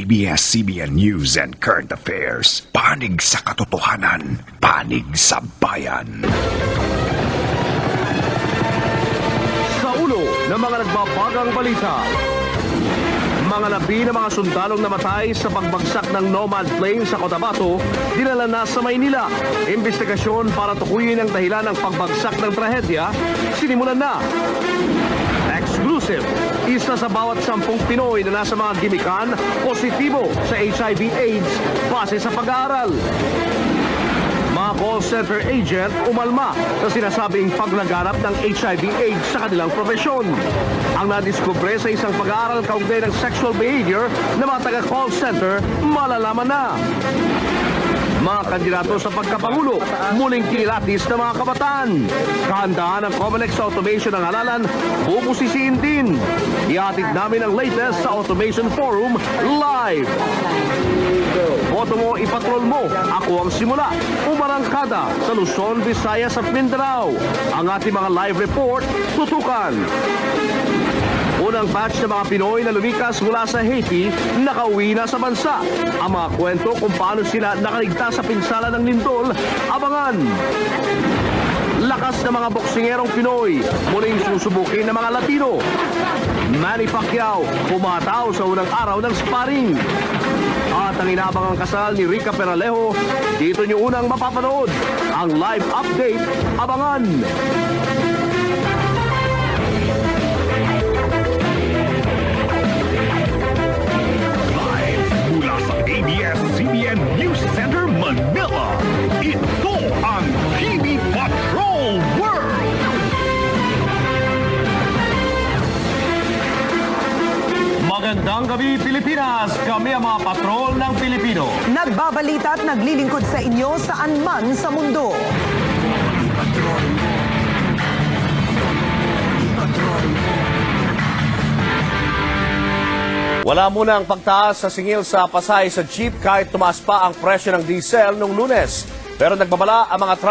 ABS-CBN News and Current Affairs. Panig sa katotohanan, panig sa bayan. Sa ulo ng mga nagbabagang balita, mga labi na mga sundalong namatay sa pagbagsak ng Nomad plane sa Cotabato, dinala na sa Maynila. Investigasyon para tukuyin ang dahilan ng pagbagsak ng trahedya, sinimulan na. Exclusive, isa sa bawat 10 Pinoy na nasa mga gimikan positibo sa HIV/AIDS base sa pag-aaral. Mga call center agent umalma sa sinasabing paglaganap ng HIV/AIDS sa kanilang profesyon. Ang nadiskubre sa isang pag-aaral kaugnay ng sexual behavior ng mga taga-call center, malalaman na. Mga kandidato sa pagkapangulo, muling kinilatis ng mga kabataan. Kahandaan ng Comelec sa automation ng halalan, bubusisiin din. Ihatid namin ang latest sa Automation Forum live. Boto mo, ipatrol mo. Ako ang simula. Umarangkada sa Luzon, Visayas at Mindanao. Ang ating mga live report, tutukan. Unang batch ng mga Pinoy na lumikas mula sa Haiti, nakauwi na sa bansa. Ang mga kwento kung paano sila nakaligtas sa pinsala ng lindol, abangan. Lakas ng mga boksingerong Pinoy, muling susubukin ng mga Latino. Manny Pacquiao, pumataw sa unang araw ng sparring. At ang inabangang kasal ni Rica Peralejo, dito niyo unang mapapanood. Ang live update, abangan. ABS-CBN News Center, Manila. Ito ang TV Patrol World. Magandang gabi, Pilipinas! Kami ang mga patrol ng Pilipino. Nagbabalita at naglilingkod sa inyo saan man sa mundo. Wala muna ang pagtaas sa singil sa pasay sa jeep kahit tumaas pa ang presyo ng diesel nung Lunes. Pero nagbabala ang mga